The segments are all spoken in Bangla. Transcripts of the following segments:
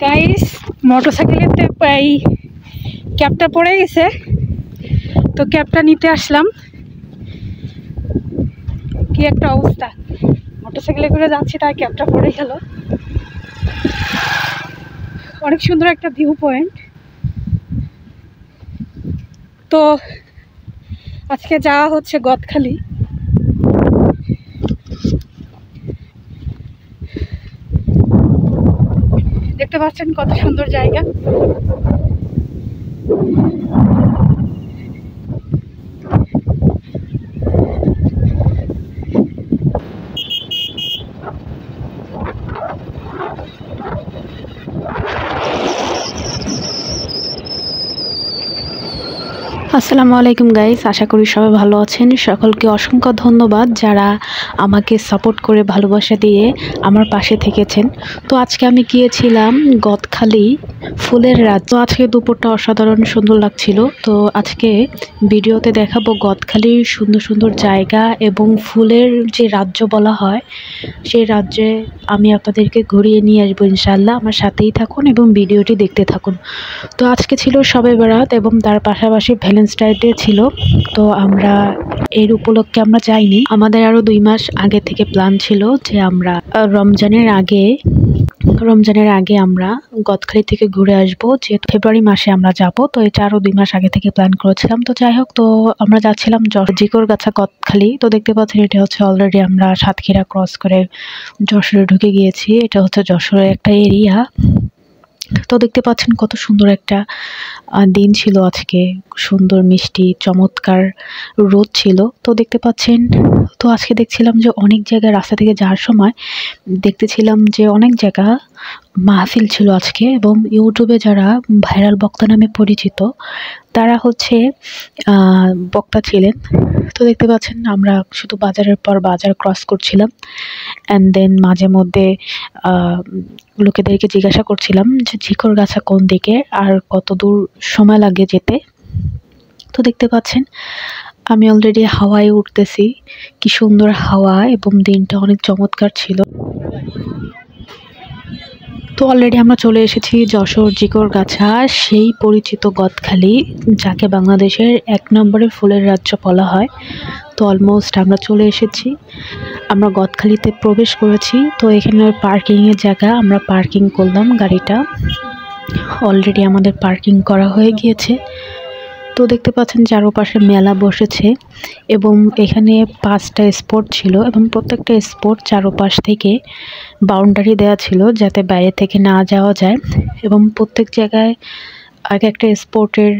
গাইস মোটরসাইকেলেতে এই ক্যাবটা পড়ে গেছে, তো ক্যাবটা নিতে আসলাম। কি একটা অবস্থা, মোটরসাইকেলে করে যাচ্ছি তাই ক্যাবটা পড়ে গেল। অনেক সুন্দর একটা ভিউ পয়েন্ট। তো আজকে যাওয়া হচ্ছে গদখালি। দেখতে পাচ্ছেন কত সুন্দর জায়গা। আসসালামু আলাইকুম গাইস, আশা করি সবাই ভালো আছেন। সকলকে অসংখ্য ধন্যবাদ যারা আমাকে সাপোর্ট করে ভালোবাসা দিয়ে আমার পাশে থেকেছেন। তো আজকে আমি গিয়েছিলাম গদখালি ফুলের রাজ্য। আজকে দুপুরটা অসাধারণ সুন্দর লাগছিল। তো আজকে ভিডিওতে দেখাবো গদখালির সুন্দর সুন্দর জায়গা এবং ফুলের যে রাজ্য বলা হয় সেই রাজ্যে আমি আপনাদেরকে ঘুরিয়ে নিয়ে আসবো ইনশাআল্লাহ। আমার সাথেই থাকুন এবং ভিডিওটি দেখতে থাকুন। তো আজকে ছিল শবে বরাত এবং তার পাশাপাশি ভ্যালেন্টাইন্স ডে ছিল। তো আমরা এর উপলক্ষে আমরা যাইনি। আমাদের আরো 2 মাস আগে থেকে প্ল্যান ছিল যে আমরা রমজানের আগে আমরা গদখালি থেকে ঘুরে আসবো, যেহেতু ফেব্রুয়ারি মাসে আমরা যাব। তো এটা আরো 2 মাস আগে থেকে প্ল্যান করেছিলাম। তো যাই হোক, তো আমরা যাচ্ছিলাম জিকরগাছা গদখালি। তো দেখতে পাচ্ছেন এটা হচ্ছে অলরেডি আমরা সাতক্ষীরা ক্রস করে যশোরে ঢুকে গিয়েছি। এটা হচ্ছে যশোরের একটা এরিয়া। তো দেখতে পাচ্ছেন কত সুন্দর একটা দিন ছিল আজকে, সুন্দর মিষ্টি চমৎকার রোদ ছিল। তো দেখতে পাচ্ছেন, তো আজকে দেখছিলাম যে অনেক জায়গায় রাস্তা থেকে যাওয়ার সময় দেখতেছিলাম যে অনেক জায়গা মাহফিল ছিল আজকে। এবং ইউটিউবে যারা ভাইরাল বক্তা নামে পরিচিত তারা হচ্ছে বক্তা ছিলেন। তো দেখতে পাচ্ছেন আমরা শুধু বাজারের পর বাজার ক্রস করছিলাম, অ্যান্ড দেন মাঝে মধ্যে লোকেদেরকে জিজ্ঞাসা করছিলাম যে জিকরগাছা কোন দিকে আর কত দূর সময় লাগে যেতে। তো দেখতে পাচ্ছেন আমি অলরেডি হাওয়ায় উঠতেছি, কি সুন্দর হাওয়া এবং দিনটা অনেক চমৎকার ছিল। তো অলরেডি আমরা চলে এসেছি যশোর জিকরগাছা, সেই পরিচিত গদখালি যাকে বাংলাদেশের 1 নম্বরের ফুলের রাজ্য বলা হয়। তো অলমোস্ট আমরা চলে এসেছি, আমরা গদখালিতে প্রবেশ করেছি। তো এখানে পার্কিংয়ের জায়গা, আমরা পার্কিং করলাম গাড়িটা। অলরেডি আমাদের পার্কিং করা হয়ে গিয়েছে। তো দেখতে পাচ্ছেন চারপাশে মেলা বসেছে এবং এখানে 5টা স্পট ছিল এবং প্রত্যেকটা স্পট চারপাশ থেকে বাউন্ডারি দেওয়া ছিল যাতে বাইরে থেকে না যাওয়া যায়। এবং প্রত্যেক জায়গায় এক একটা স্পটের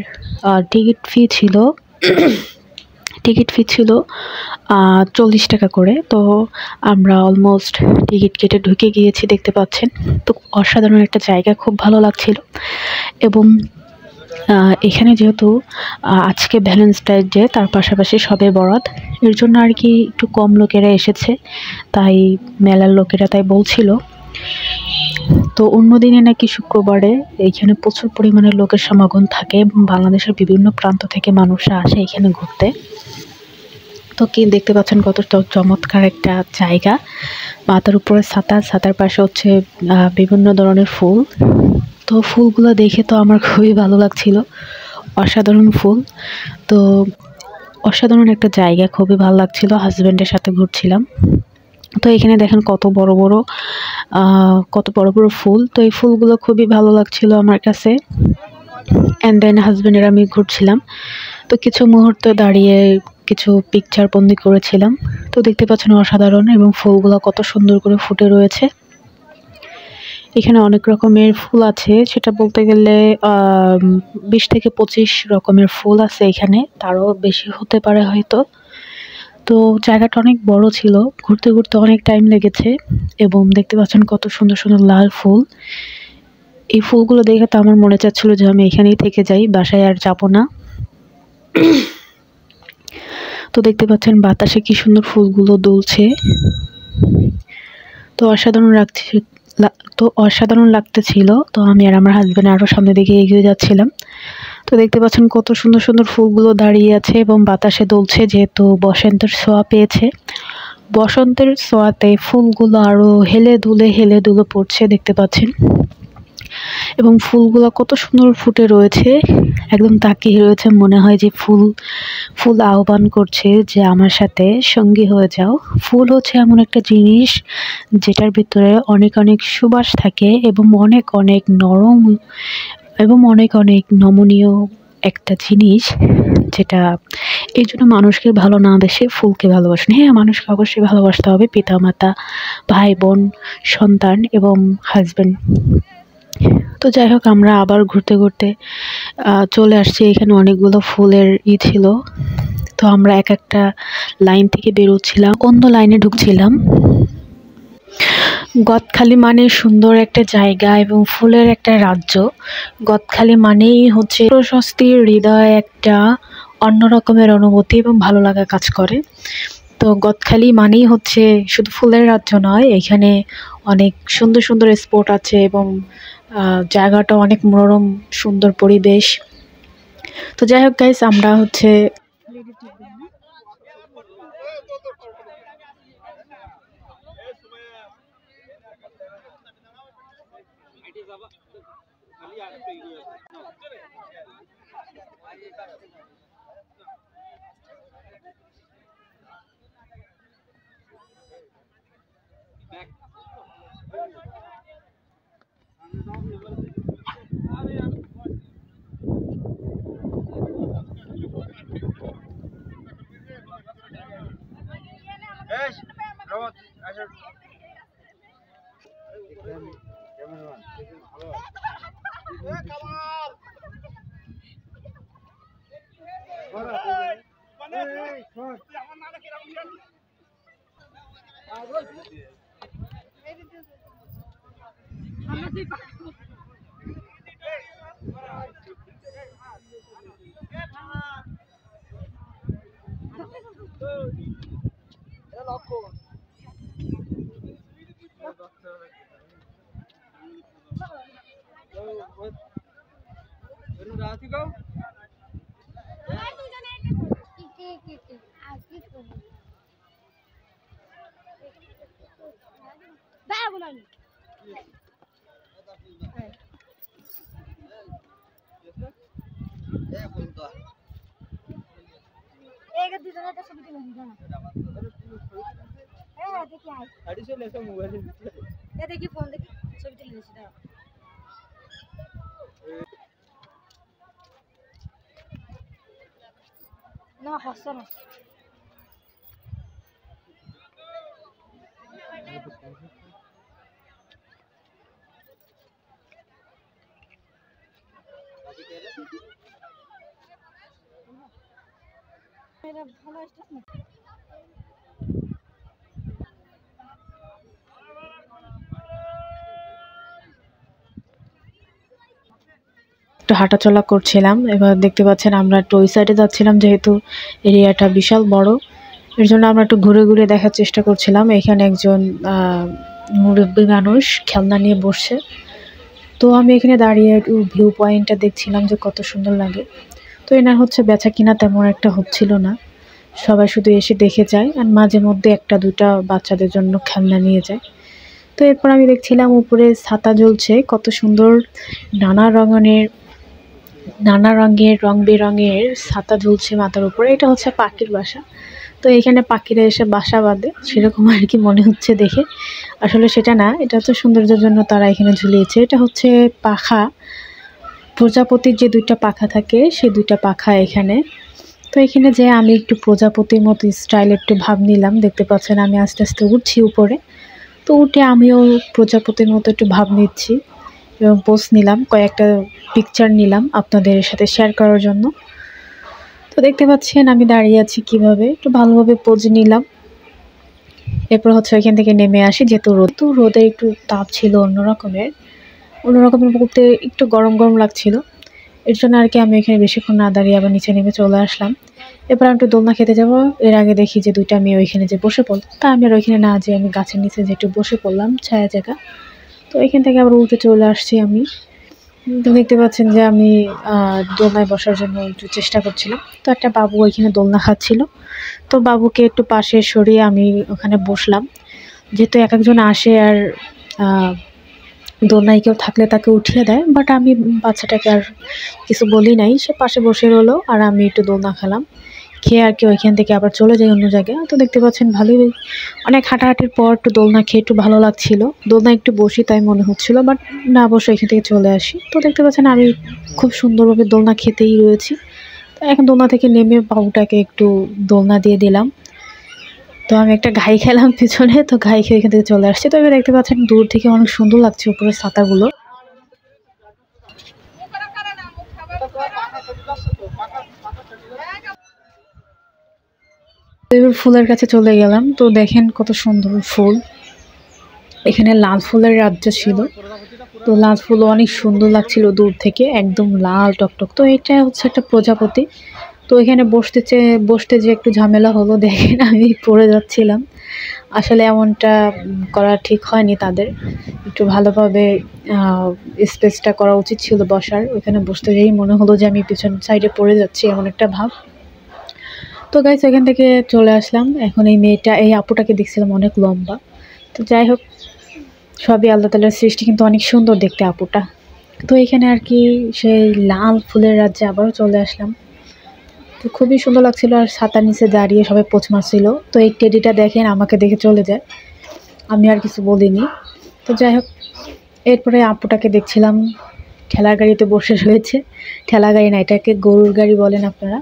টিকিট ফি ছিল 40 টাকা করে। তো আমরা অলমোস্ট টিকিট কেটে ঢুকে গিয়েছি, দেখতে পাচ্ছেন। তো অসাধারণ একটা জায়গা, খুব ভালো লাগছিল। এবং এখানে যেহেতু আজকে ভ্যালেন্টাইন্স ডে তার পাশাপাশি শবে বরাত, এর জন্য আর কি একটু কম লোকেরা এসেছে, তাই মেলার লোকেরা তাই বলছিল। তো অন্য দিনে নাকি শুক্রবারে এইখানে প্রচুর পরিমাণে লোকের সমাগম থাকে এবং বাংলাদেশের বিভিন্ন প্রান্ত থেকে মানুষরা আসে এখানে ঘুরতে। তো কি দেখতে পাচ্ছেন কত চমৎকার একটা জায়গা। মাথার উপরে ছাতার পাশে হচ্ছে বিভিন্ন ধরনের ফুল। তো ফুলগুলো দেখে তো আমার খুবই ভালো লাগছিল, অসাধারণ ফুল। তো অসাধারণ একটা জায়গা, খুবই ভালো লাগছিল। হাজব্যান্ডের সাথে ঘুরছিলাম। তো এখানে দেখেন কত বড় বড় ফুল। তো এই ফুলগুলো খুবই ভালো লাগছিল আমার কাছে। অ্যান্ড দেন হাজব্যান্ডের আমি ঘুরছিলাম। তো কিছু মুহূর্ত দাঁড়িয়ে কিছু পিকচার বন্দি করেছিলাম। তো দেখতে পাচ্ছেন অসাধারণ, এবং ফুলগুলো কত সুন্দর করে ফুটে রয়েছে। এখানে অনেক রকমের ফুল আছে, সেটা বলতে গেলে 20 থেকে 25 রকমের ফুল আছে এখানে, তারও বেশি হতে পারে হয়তো। তো জায়গাটা অনেক বড় ছিল, ঘুরতে ঘুরতে অনেক টাইম লেগেছে। এবং দেখতে পাচ্ছেন কত সুন্দর সুন্দর লাল ফুল। এই ফুলগুলো দেখে তো আমার মনে চাচ্ছিল যে আমি এখানেই থেকে যাই, বাসায় আর যাব না। তো দেখতে পাচ্ছেন বাতাসে কি সুন্দর ফুলগুলো দুলছে। তো অসাধারণ লাগতেছিল। তো আমি আর আমার হাজবেন্ড আরো সামনের দিকে এগিয়ে যাচ্ছিলাম। তো দেখতে পাচ্ছেন কত সুন্দর সুন্দর ফুলগুলো দাঁড়িয়ে আছে এবং বাতাসে দুলছে, যেহেতু বসন্তের ছোঁয়া পেয়েছে। বসন্তের ছোঁয়াতে ফুলগুলো আরো হেলে দুলে পড়ছে, দেখতে পাচ্ছেন। এবং ফুলগুলো কত সুন্দর ফুটে রয়েছে, একদম তাকিয়ে রয়েছে, মনে হয় যে ফুল আহ্বান করছে যে আমার সাথে সঙ্গী হয়ে যাও। ফুল হচ্ছে এমন একটা জিনিস যেটার ভিতরে অনেক অনেক সুবাস থাকে, এবং অনেক অনেক নরম এবং অনেক অনেক নমনীয় একটা জিনিস, যেটা এই জন্য মানুষকে ভালো না বেশি ফুলকে ভালোবাসেন। হ্যাঁ, মানুষকে অবশ্যই ভালোবাসতে হবে, পিতামাতা, ভাই বোন, সন্তান এবং হাজবেন্ড। তো যাই হোক, আমরা আবার ঘুরতে ঘুরতে চলে আসছি। এখানে অনেকগুলো ফুলের ছিল। তো আমরা এক একটা লাইন থেকে বেরোচ্ছিলাম, অন্য লাইনে ঢুকছিলাম। গদখালি মানে সুন্দর একটা জায়গা এবং ফুলের একটা রাজ্য। গদখালি মানেই হচ্ছে প্রশস্তির হৃদয়, একটা অন্য রকমের অনুভূতি এবং ভালো লাগা কাজ করে। তো গদখালি মানেই হচ্ছে শুধু ফুলের রাজ্য নয়, এখানে অনেক সুন্দর সুন্দর স্পট আছে এবং জায়গাটা অনেক মনোরম, সুন্দর পরিবেশ। তো যাই হোক গাইস, আমরা হচ্ছে দেখি ফোন দেখি ছবি তুলে নিয়েছি না, হচ্ছে না। ভালো স্টাফ না। একটু হাঁটাচলা করছিলাম। এবার দেখতে পাচ্ছেন আমরা একটু ওই সাইডে যাচ্ছিলাম, যেহেতু এরিয়াটা বিশাল বড়, এর জন্য আমরা একটু ঘুরে ঘুরে দেখার চেষ্টা করছিলাম। এখানে একজন মুরব্বী মানুষ খেলনা নিয়ে বসছে। তো আমি এখানে দাঁড়িয়ে একটু ভিউ পয়েন্টটা দেখছিলাম যে কত সুন্দর লাগে। তো এনার হচ্ছে বেচা কিনা তেমন একটা হচ্ছিল না, সবাই শুধু এসে দেখে যায় আর মাঝে মধ্যে একটা দুটা বাচ্চাদের জন্য খেলনা নিয়ে যায়। তো এরপর আমি দেখছিলাম উপরে ছাতা ঝুলছে, কত সুন্দর নানা রঙের রং বেরঙের ছাতা ঝুলছে মাথার উপরে। এটা হচ্ছে পাখির বাসা। তো এখানে পাখিরা এসে বাসা বাঁধে, সেরকম আর কি মনে হচ্ছে দেখে। আসলে সেটা না, এটা হচ্ছে সৌন্দর্যের জন্য তারা এখানে ঝুলিয়েছে। এটা হচ্ছে পাখা, প্রজাপতির যে দুইটা পাখা থাকে সেই দুইটা পাখা এখানে। তো এখানে যে আমি একটু প্রজাপতির মতো স্টাইল একটু ভাব নিলাম, দেখতে পাচ্ছেন আমি আস্তে আস্তে উঠছি উপরে। তো উঠে আমিও প্রজাপতির মতো একটু ভাব নিচ্ছি এবং পোস্ট নিলাম, কয়েকটা পিকচার নিলাম আপনাদের সাথে শেয়ার করার জন্য। তো দেখতে পাচ্ছেন আমি দাঁড়িয়ে আছি কিভাবে, একটু ভালোভাবে পোজ নিলাম। এরপর হচ্ছে এখান থেকে নেমে আসি, যেহেতু রোদে একটু তাপ ছিল অন্যরকমের বলতে একটু গরম গরম লাগছিল। এর জন্য আর কি আমি এখানে বেশিক্ষণ না দাঁড়িয়ে আবার নিচে নেমে চলে আসলাম। এবার আমি একটু দোলনা খেতে যাব, এর আগে দেখি যে দুইটা মেয়ে ওইখানে যে বসে পড়ল। তা আমি আর ওইখানে না যেয়ে আমি গাছের নিচে যে একটু বসে পড়লাম ছায়া জায়গা। তো এখান থেকে আবার উঠে চলে আসছি আমি। তো দেখতে পাচ্ছেন যে আমি দোলনায় বসার জন্য একটু চেষ্টা করছিলাম। তো একটা বাবু ওইখানে দোলনা খাচ্ছিল, তো বাবুকে একটু পাশে সরিয়ে আমি ওখানে বসলাম। যেহেতু এক একজন আসে আর দোলনায় কেউ থাকলে তাকে উঠিয়ে দেয়, বাট আমি বাচ্চাটাকে আর কিছু বলি নাই, সে পাশে বসে রইলো আর আমি একটু দোলনা খেলাম। খেয়ে আর কি ওইখান থেকে আবার চলে যাই অন্য জায়গায়। তো দেখতে পাচ্ছেন ভালোই অনেক হাঁটাহাঁটির পর একটু দোলনা খেয়ে একটু ভালো লাগছিল, দোলনা একটু বসি তাই মনে হচ্ছিল, বাট না বসে এখান থেকে চলে আসি। তো দেখতে পাচ্ছেন আমি খুব সুন্দরভাবে দোলনা খেতেই রয়েছি। তো এখন দোলনা থেকে নেমে বাবুটাকে একটু দোলনা দিয়ে দিলাম। তো আমি একটা ঘাই খেলাম পিছনে, তো ঘাই খেয়ে এখান থেকে চলে আসছি। তো এবার দেখতে পাচ্ছেন দূর থেকে অনেক সুন্দর লাগছে উপরের ছাতাগুলো। এবার ফুলের কাছে চলে গেলাম, তো দেখেন কত সুন্দর ফুল। এখানে লাল ফুলের রাজ্য ছিল, তো লাল ফুল অনেক সুন্দর লাগছিল দূর থেকে, একদম লাল টকটক। তো এটা হচ্ছে একটা প্রজাপতি। তো এখানে বসতে যে একটু ঝামেলা হলো, দেখেন আমি পড়ে যাচ্ছিলাম। আসলে এমনটা করা ঠিক হয়নি, তাদের একটু ভালোভাবে স্পেসটা করা উচিত ছিল বসার। ওইখানে বসতে যেই মনে হলো যে আমি পিছন সাইডে পড়ে যাচ্ছি, এমন একটা ভাব। তো গাইস এখান থেকে চলে আসলাম। এখন এই আপুটাকে দেখছিলাম অনেক লম্বা। তো যাই হোক, সবই আল্লাহ তাআলার সৃষ্টি, কিন্তু অনেক সুন্দর দেখতে আপুটা। তো এখানে আর কি সেই লাল ফুলের রাজ্যে আবারও চলে আসলাম। তো খুবই সুন্দর লাগছিল, আর ছাতার নিচে দাঁড়িয়ে সবাই পোছ মারছিল। তো এই টেডিটা দেখেন আমাকে দেখে চলে যায়, আমি আর কিছু বলিনি। তো যাই হোক, এরপরে আপুটাকে দেখছিলাম ঠেলার গাড়িতে বসে রয়েছে। ঠেলা গাড়ি না, এটাকে গরুর গাড়ি বলেন আপনারা।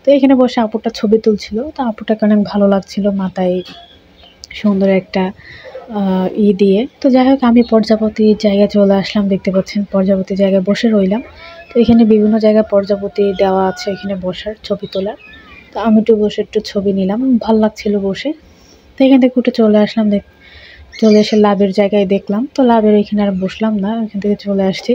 তো এখানে বসে আপুটা ছবি তুলছিল। তো আপুটাকে অনেক ভালো লাগছিল, মাথায় সুন্দর একটা দিয়ে। তো যাই হোক, আমি প্রজাপতির জায়গায় চলে আসলাম। দেখতে পাচ্ছেন প্রজাপতির জায়গায় বসে রইলাম। তো এখানে বিভিন্ন জায়গায় প্রজাপতি দেওয়া আছে এখানে বসার, ছবি তোলার। তো আমি একটু বসে একটু ছবি নিলাম, ভালো লাগছিল বসে। তো এখান থেকে উঠে চলে আসলাম, চলে এসে লাভের জায়গায় দেখলাম। তো লাভের এখানে আর বসলাম না, এখান থেকে চলে আসছি।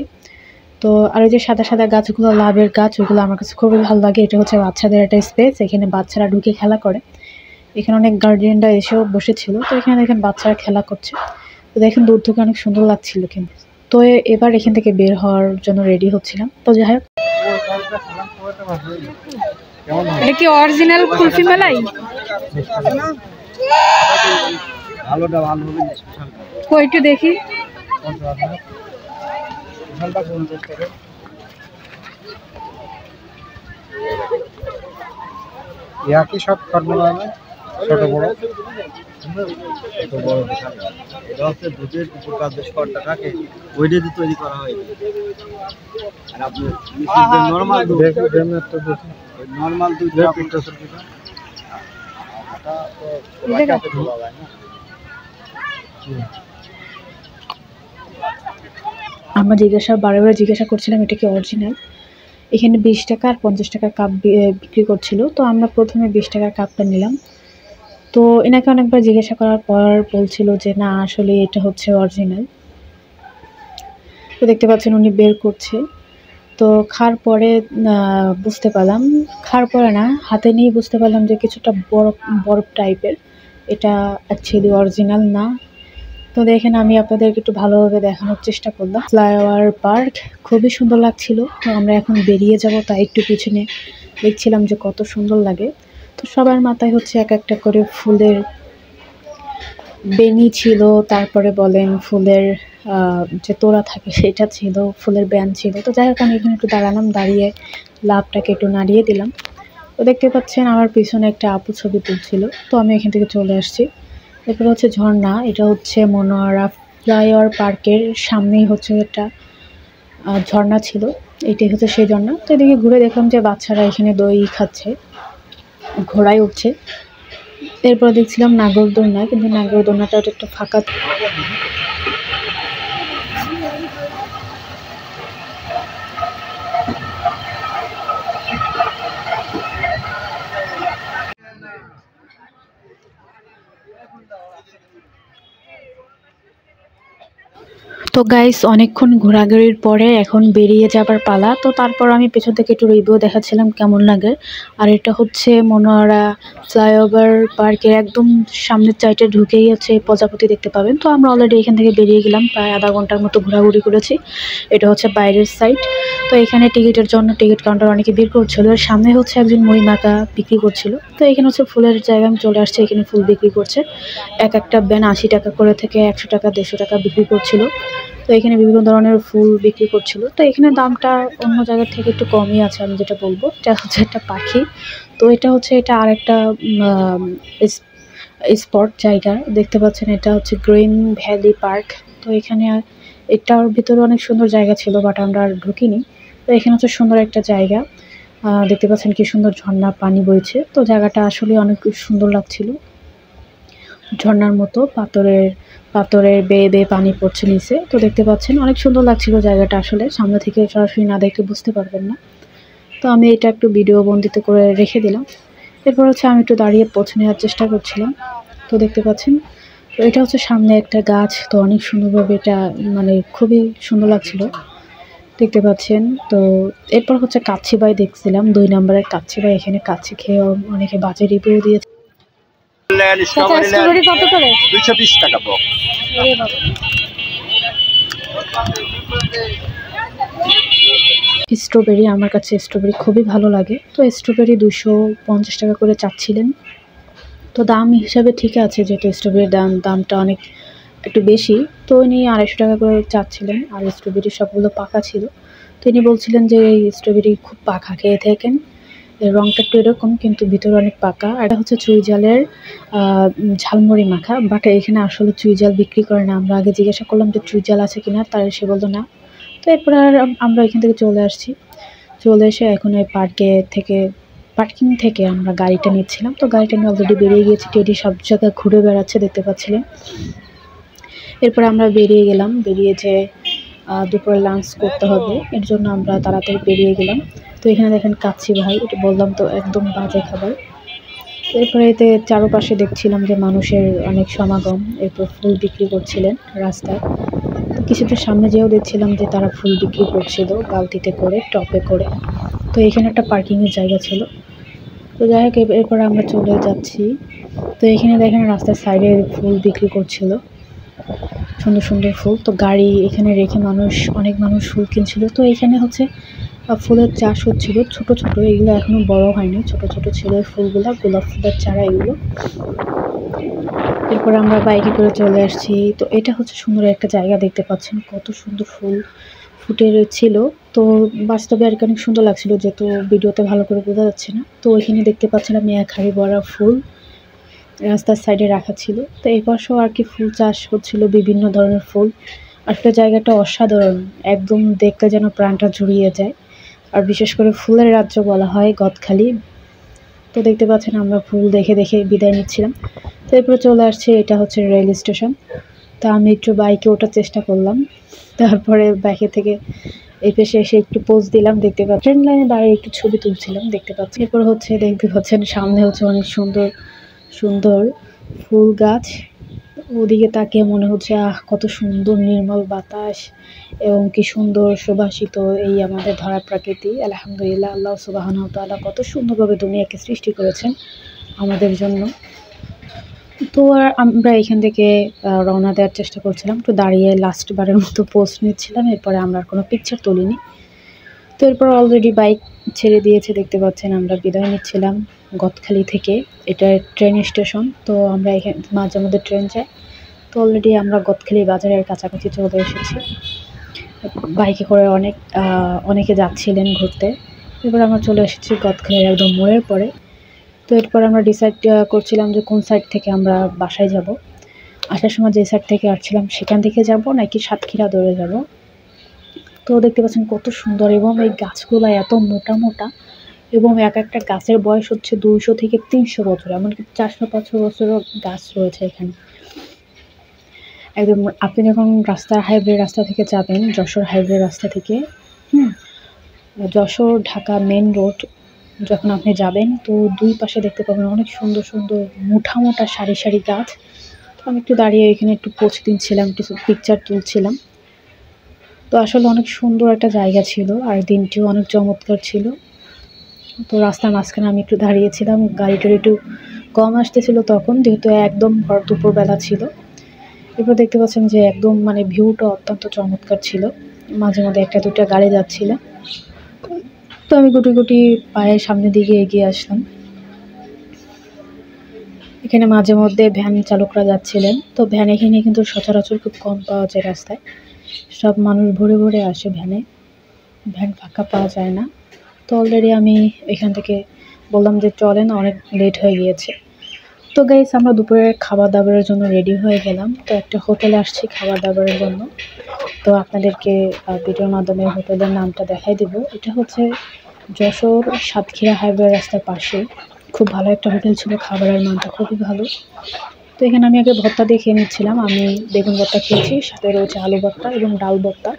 তো আর ওই যে সাদা সাদা গাছগুলো, লাভের গাছ, ওইগুলো আমার কাছে খুবই ভালো লাগে। এটা হচ্ছে বাচ্চাদের একটা স্পেস, এখানে বাচ্চারা ঢুকে খেলা করে। এখানে অনেক গার্ডিয়ানরা এসেও বসেছিল। তো এখানে দেখেন বাচ্চারা খেলা করছে। তো দেখেন দূর থেকে অনেক সুন্দর লাগছিল কিন্তু। তো এবার এখান থেকে বের হওয়ার জন্য রেডি হচ্ছিলাম। তো যাই হোক, এটা কি অরিজিনাল কুলফি মালাই? কইটু দেখি। কি সব ফর্মুলা না, ছোট বড় এটা হচ্ছে দুধের উপর যে শর্টটা থাকে ওইটা দিয়ে তৈরি করা হয়। আর আপনি নরমাল দুধ, নরমাল দুধ আমরা বারে জিজ্ঞাসা করছিলাম এটা কি অরিজিনাল। এখানে 20 টাকা আর 50 টাকার কাপ বিক্রি করছিল। তো আমরা প্রথমে 20 টাকার কাপটা নিলাম। তো এনাকে অনেকবার জিজ্ঞাসা করার পর বলছিল যে না, আসলে এটা হচ্ছে অরিজিনাল। তো দেখতে পাচ্ছেন উনি বের করছে। তো খাওয়ার পরে বুঝতে পারলাম, খাওয়ার পরে না, হাতে নিয়ে বুঝতে পারলাম যে কিছুটা বরফ টাইপের, এটা অ্যাকচুয়ালি অরিজিনাল না। তো দেখেন আমি আপনাদেরকে একটু ভালোভাবে দেখানোর চেষ্টা করলাম। ফ্লাইওভার পার্ক খুবই সুন্দর লাগছিল। তো আমরা এখন বেরিয়ে যাব, তাই একটু পিছনে দেখছিলাম যে কত সুন্দর লাগে। তো সবার মাথায় হচ্ছে এক একটা করে ফুলের বেনি ছিল, তারপরে বলেন ফুলের যে তোড়া থাকে সেটা ছিল, ফুলের ব্যান ছিল। তো যাই হোক, আমি এখানে একটু দাঁড়ালাম, দাঁড়িয়ে লাভটাকে একটু নাড়িয়ে দিলাম। তো দেখতে পাচ্ছেন আমার পিছনে একটা আপু ছবি তুলছিল। তো আমি এখান থেকে চলে আসছি। এরপরে হচ্ছে ঝর্ণা, এটা হচ্ছে মনোয়ারা ফ্লাইওভার পার্কের সামনেই হচ্ছে একটা ঝর্ণা ছিল। এটাই হচ্ছে সেই জন্য। তো এদিকে ঘুরে দেখলাম যে বাচ্চারা এখানে দই খাচ্ছে, ঘোড়ায় উঠছে। এরপর দেখছিলাম নাগরদোলনা, কিন্তু নাগরদোলনাটা একটু ফাঁকা। তো গাইস, অনেকক্ষণ ঘোরাঘুরির পরে এখন বেরিয়ে যাবার পালা। তো তারপর আমি পেছন থেকে একটু রিভিউ দেখাচ্ছিলাম কেমন লাগে। আর এটা হচ্ছে মনোয়ারা ফ্লাইওভার পার্কের একদম সামনের সাইডে ঢুকেই হচ্ছে প্রজাপতি দেখতে পাবেন। তো আমরা অলরেডি এখান থেকে বেরিয়ে গেলাম, প্রায় আধা ঘন্টার মতো ঘোরাঘুরি করেছি। এটা হচ্ছে বাইরের সাইড। তো এখানে টিকিটের জন্য টিকিট কাউন্টার অনেকে ভিড় করছিল। আর সামনে হচ্ছে একজন মুড়ি মাখা বিক্রি করছিল। তো এখানে হচ্ছে ফুলের জায়গা, আমি চলে আসছে, এখানে ফুল বিক্রি করছে। একটা ব্যান 80 টাকা করে থেকে 100 টাকা 150 টাকা বিক্রি করছিল। তো এখানে বিভিন্ন ধরনের ফুল বিক্রি করছিল। তো এখানে দামটা অন্য জায়গার থেকে একটু কমই আছে। আমি যেটা বলবো, এটা হচ্ছে একটা পাখি। তো এটা আরেকটা স্পট জায়গা দেখতে পাচ্ছেন। এটা হচ্ছে গ্রিন ভ্যালি পার্ক। তো এখানে এটার ভিতরে অনেক সুন্দর জায়গা ছিল, বাট আমরা আর ঢুকিনি। তো এখানে হচ্ছে সুন্দর একটা জায়গা, দেখতে পাচ্ছেন কি সুন্দর ঝর্ণা পানি বইছে। তো জায়গাটা আসলে অনেক সুন্দর লাগছিল, ঝর্ণার মতো পাথরের বেয়ে বেয়ে পানি পড়ছে নিচে। তো দেখতে পাচ্ছেন অনেক সুন্দর লাগছিল জায়গাটা, আসলে সামনে থেকে সরাসরি না দেখলে বুঝতে পারবেন না। তো আমি এটা একটু ভিডিও বন্দিত করে রেখে দিলাম। এরপর হচ্ছে আমি একটু দাঁড়িয়ে পৌঁছে নেওয়ার চেষ্টা করছিলাম। তো দেখতে পাচ্ছেন, তো এটা হচ্ছে সামনে একটা গাছ। তো অনেক সুন্দরভাবে এটা মানে খুবই সুন্দর লাগছিল, দেখতে পাচ্ছেন। তো এরপর হচ্ছে কাচ্চি বাই দেখছিলাম, 2 নম্বরের কাচ্চি বাই। এখানে কাচ্চি খেয়ে অনেকে বাজে রিভিউ দিয়েছে। স্ট্রবেরি কত করে? 220 টাকা বক্স। স্ট্রবেরি, আমার কাছে স্ট্রবেরি খুবই ভালো লাগে। তো স্ট্রবেরি 250 টাকা করে চাচ্ছিলেন। তো দাম হিসাবে ঠিক আছে, যেহেতু স্ট্রবেরির দামটা অনেক একটু বেশি। তো উনি 250 টাকা করে চাচ্ছিলেন। আর স্ট্রবেরি সবগুলো পাকা ছিল। তো ইনি বলছিলেন যে এই স্ট্রবেরি খুব পাকা খেয়ে থাকেন, এর রংটা একটু এরকম, কিন্তু ভিতরে অনেক পাকা। আর এটা হচ্ছে চুই জালের ঝালমুড়ি মাখা। বাট এখানে আসলে চুই জাল বিক্রি করে না। আমরা আগে জিজ্ঞাসা করলাম যে চুই জাল আছে কিনা, তার সে বলতো না। তো এরপর আর আমরা এখান থেকে চলে আসছি। চলে এসে এখন ওই পার্কিং থেকে আমরা গাড়িটা নিচ্ছিলাম। তো গাড়িটা নিয়ে অলরেডি বেরিয়ে গিয়েছি। টেডি সব জায়গায় ঘুরে বেড়াচ্ছে, দেখতে পাচ্ছিলেন। এরপর আমরা বেরিয়ে গেলাম। বেরিয়ে যে দুপুরে লাঞ্চ করতে হবে, এর জন্য আমরা তাড়াতাড়ি বেরিয়ে গেলাম। তো এখানে দেখেন কাচ্চি ভাই, এটা বললাম তো একদম বাজে খাবার। এরপরে এতে চারপাশে দেখছিলাম যে মানুষের অনেক সমাগম। এরপর ফুল বিক্রি করছিলেন রাস্তায়। তো কিছুটা সামনে যেয়েও দেখছিলাম যে তারা ফুল বিক্রি করছিল বালতিতে করে, টপে করে। তো এখানে একটা পার্কিংয়ের জায়গা ছিল। তো যাই হোক, এরপর আমরা চলে যাচ্ছি। তো এখানে দেখেন রাস্তার সাইডে ফুল বিক্রি করছিল, সুন্দর সুন্দর ফুল। তো গাড়ি এখানে রেখে অনেক মানুষ ফুল কিনছিল। তো এখানে হচ্ছে ফুলের চাষ হচ্ছিল, ছোট ছোট, এগুলো এখনো বড় হয়নি, ছোট ছোট ছিল ফুলগুলা, গোলাপ ফুলের চারা এগুলো। এরপর আমরা বাইকে করে চলে আসছি। তো এটা হচ্ছে সুন্দর একটা জায়গা, দেখতে পাচ্ছেন কত সুন্দর ফুল ফুটে ছিল। তো বাস্তবে আর কি অনেক সুন্দর লাগছিল, যেহেতু ভিডিওতে ভালো করে বোঝা যাচ্ছে না। তো এখানে দেখতে পাচ্ছিলাম এক হাড়ি ভরা ফুল রাস্তার সাইডে রাখা ছিল। তো এই পাশেও আর কি ফুল চাষ হচ্ছিল, বিভিন্ন ধরনের ফুল। আসলে জায়গাটা অসাধারণ, একদম দেখতে যেন প্রাণটা জুড়িয়ে যায়। আর বিশেষ করে ফুলের রাজ্য বলা হয় গদখালি। তো দেখতে পাচ্ছেন আমরা ফুল দেখে দেখে বিদায় নিচ্ছিলাম। তো এরপরে চলে আসছে, এটা হচ্ছে রেল স্টেশন। তো আমি একটু বাইকে ওঠার চেষ্টা করলাম, তারপরে বাইকে থেকে এই পেশে এসে একটু পোজ দিলাম। দেখতে পাচ্ছেন ট্রেন লাইনে দাঁড়িয়ে একটু ছবি তুলছিলাম, দেখতে পাচ্ছি। এরপর হচ্ছে দেখতে পাচ্ছেন সামনে হচ্ছে অনেক সুন্দর সুন্দর ফুল গাছ। ওদিকে তাকিয়ে মনে হচ্ছে কত সুন্দর নির্মল বাতাস এবং কি সুন্দর সুবাসিত এই আমাদের ধরা প্রকৃতি। আলহামদুলিল্লাহ, আল্লাহ সুবহানাহু ওয়া তাআলা কত সুন্দরভাবে দুনিয়াকে সৃষ্টি করেছেন আমাদের জন্য। তো আর আমরা এখান থেকে রওনা দেওয়ার চেষ্টা করছিলাম, তো দাঁড়িয়ে লাস্টবারের মতো পোস্ট নিচ্ছিলাম। এরপরে আমরা কোনো পিকচার তুলিনি। তো এরপর অলরেডি বাইক ছেড়ে দিয়েছে, দেখতে পাচ্ছেন। আমরা বিদায় নিচ্ছিলাম গদখালি থেকে। এটা ট্রেন স্টেশন। তো আমরা এখানে মাঝে মধ্যে ট্রেন যায়। তো অলরেডি আমরা গদখালি বাজারের কাছাকাছি চলে এসেছি। বাইকে করে অনেকে যাচ্ছিলেন ঘুরতে। এবার আমরা চলে এসেছি গদখালির একদম মোড়ের পরে। তো এরপর আমরা ডিসাইড করছিলাম যে কোন সাইড থেকে আমরা বাসায় যাব। আসার সময় যে সাইড থেকে আসছিলাম সেখান থেকে যাব নাকি সাতক্ষীরা ধরে যাব। তো দেখতে পাচ্ছেন কত সুন্দর, এবং এই গাছগুলো এত মোটা মোটা, এবং এক একটা গাছের বয়স হচ্ছে 200 থেকে 300 বছর, এমনকি 400-500 বছরও গাছ রয়েছে এখানে। একদম আপনি যখন হাইওয়ে রাস্তা থেকে যাবেন, যশোর হাইওয়ে রাস্তা থেকে যশোর ঢাকা মেন রোড যখন আপনি যাবেন, তো দুই পাশে দেখতে পাবেন অনেক সুন্দর সুন্দর মোটা মোটা সারি সারি গাছ। তো আমি একটু দাঁড়িয়ে এখানে একটু পোজ দিচ্ছিলাম, একটু পিকচার তুলছিলাম। তো আসলে অনেক সুন্দর একটা জায়গা ছিল, আর দিনটিও অনেক চমৎকার ছিল। তো রাস্তার মাঝখানে আমি একটু দাঁড়িয়েছিলাম, গাড়িটার একটু কম আসতেছিল তখন, যেহেতু একদম ভর দুপুরবেলা ছিল। এরপর দেখতে পাচ্ছেন যে একদম মানে ভিউটা অত্যন্ত চমৎকার ছিল, মাঝে মাঝে একটা দুটা গাড়ি যাচ্ছিল। তো আমি গুটি গুটি পায়ে সামনের দিকে এগিয়ে আসলাম। এখানে মাঝে মধ্যে ভ্যান চালকরা যাচ্ছিলেন। তো ভ্যান এখানে কিন্তু সচরাচর খুব কম পাওয়া যায় রাস্তায়, সব মানুষ ভরে ভরে আসে ভ্যানে, ভ্যান ফাঁকা পাওয়া যায় না। তো অলরেডি আমি এখান থেকে বললাম যে চলেন, অনেক লেট হয়ে গিয়েছে। তো গাইস, আমরা দুপুরের খাবার দাবারের জন্য রেডি হয়ে গেলাম। তো একটা হোটেলে আসছি খাবার দাবারের জন্য। তো আপনাদেরকে ভিডিওর মাধ্যমে হোটেলের নামটা দেখাই দেব। এটা হচ্ছে যশোর সাতক্ষীরা হাইওয়ে রাস্তার পাশে, খুব ভালো একটা হোটেল ছিল, খাবারের মানটা খুবই ভালো। তো এখানে আমি আগে ভর্তা দিয়ে খেয়ে নিচ্ছিলাম। আমি বেগুন ভর্তা খেয়েছি, সাথে রয়েছে আলু ভর্তা এবং ডাল ভর্তা,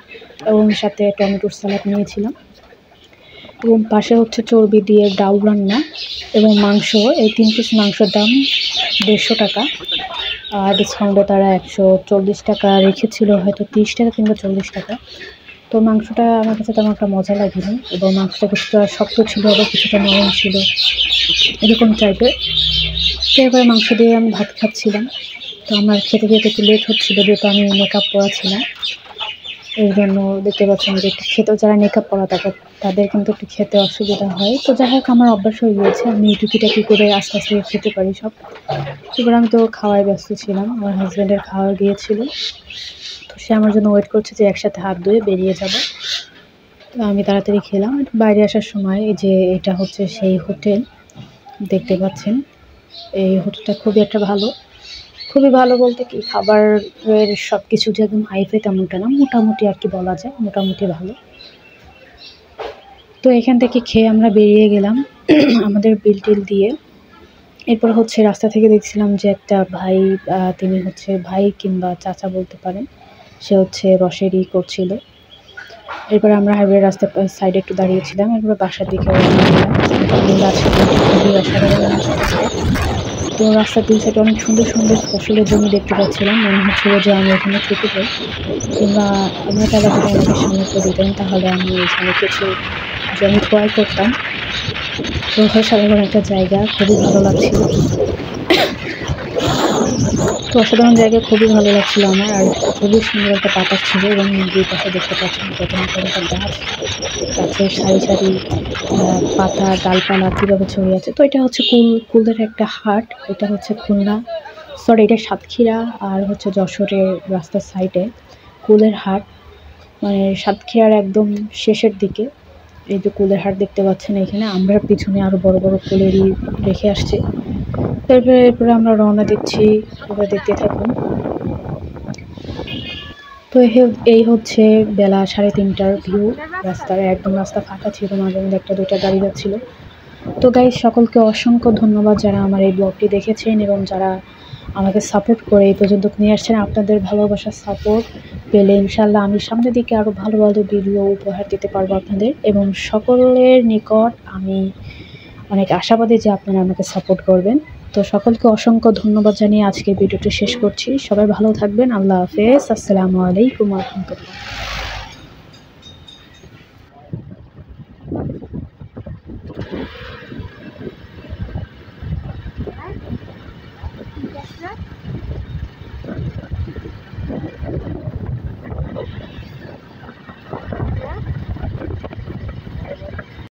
এবং সাথে টমেটোর স্যালাড নিয়েছিলাম। এবং পাশে হচ্ছে চর্বি দিয়ে ডাল রান্না এবং মাংস। এই 3 পিস মাংসের দাম 150 টাকা, আর ডিসকাউন্টে তারা 140 টাকা রেখেছিল, হয়তো 30 টাকা কিংবা 40 টাকা। তো মাংসটা আমার কাছে তেমন একটা মজা লাগেনি, এবং মাংসটা কিছুটা শক্ত ছিল, আবার কিছুটা নরম ছিল, এরকম টাইপের। তো এবারে মাংস দিয়ে আমি ভাত খাচ্ছিলাম। তো আমার খেতে খেতে একটু লেট হচ্ছিলো, যেহেতু আমি মেকআপ পরা ছিলাম। এই জন্য দেখতে পাচ্ছেন যে একটু খেতেও, যারা মেকআপ পরা তাদের কিন্তু একটু খেতে অসুবিধা হয়। তো যাই হোক, আমার অভ্যাস হয়ে গিয়েছে, আমি টুকিটাকি করে আস্তে আস্তে খেতে পারি সব। এবার আমি তো খাওয়ায় ব্যস্ত ছিলাম, আমার হাজব্যান্ডের খাওয়া গিয়েছিল। তো সে আমার জন্য ওয়েট করছে যে একসাথে হাত ধুয়ে বেরিয়ে যাব। তো আমি তাড়াতাড়ি খেলাম। বাইরে আসার সময় এই যে এটা হচ্ছে সেই হোটেল, দেখতে পাচ্ছেন এই হোটেলটা খুবই ভালো বলতে কি, খাবারের সব কিছু যে একদম হাইফাই তেমনটা না, মোটামুটি আর কি বলা যায়, মোটামুটি ভালো। তো এখান থেকে খেয়ে আমরা বেরিয়ে গেলাম আমাদের বিল টিল দিয়ে। এরপর হচ্ছে রাস্তা থেকে দেখছিলাম যে একটা ভাই, তিনি হচ্ছে ভাই কিংবা চাচা বলতে পারেন, সে হচ্ছে রসেরই করছিল। এরপর আমরা হাইওয়ে রাস্তার সাইডে একটু দাঁড়িয়েছিলাম। এরপর বাসার দিকে খুবই অসাধারণ। তো রাস্তার দুই সাইডে অনেক সুন্দর সুন্দর ফসলের জমি দেখতে পাচ্ছিলাম, মনে হচ্ছিল যে আমি এখানে থেকে যাই, কিংবা আমরা তারা যদি আমাকে সামর্থ্য দিতেন তাহলে আমি এখানে কিছু জমি ক্রয় করতাম। তো অসাধারণ একটা জায়গা, খুবই ভালো লাগছিল। তো অসাধারণ জায়গা, খুবই ভালো লাগছিল আমার, আর খুবই সুন্দর একটা বাতাস ছিল। এবং দুই পাশে দেখতে পাচ্ছেন কত একটা গাছ, গাছের সারি সারি পাতা ডালপালা কীভাবে ছড়িয়ে আছে। তো এটা হচ্ছে কুলদের একটা হাট, এটা হচ্ছে খুলনা, সরি এটা সাতক্ষীরা আর হচ্ছে যশোরের রাস্তার সাইডে কুলের হাট, মানে সাতক্ষীরার একদম শেষের দিকে। এই যে কুলের হাট দেখতে পাচ্ছেন, এখানে আমরা পিছনে আরও বড় বড় কুলেরই রেখে আসছি। এরপরে আমরা রওনা দিচ্ছি, এবার দেখতে থাকুন। তো এই হচ্ছে বেলা 3:30টার ভিউ রাস্তার, একদম রাস্তা ফাঁকা ছিল, মাঝে মধ্যে একটা দুইটা গাড়ি যাচ্ছিল। তো গাইস, সকলকে অসংখ্য ধন্যবাদ যারা আমার এই ব্লগটি দেখেছেন এবং যারা আমাকে সাপোর্ট করে এই পর্যন্ত নিয়ে আসছেন। আপনাদের ভালোবাসার সাপোর্ট পেলে ইনশাল্লাহ আমি সামনের দিকে আরও ভালো ভালো ভিডিও উপহার দিতে পারবো আপনাদের, এবং সকলের নিকট আমি অনেক আশাবাদী যে আপনারা আমাকে সাপোর্ট করবেন। তো সকলকে অসংখ্য ধন্যবাদ জানিয়ে আজকের ভিডিওটি শেষ করছি। সবাই ভালো থাকবেন। আল্লাহ হাফেজ। আসসালামু আলাইকুম ওয়া রাহমাতুল্লাহ।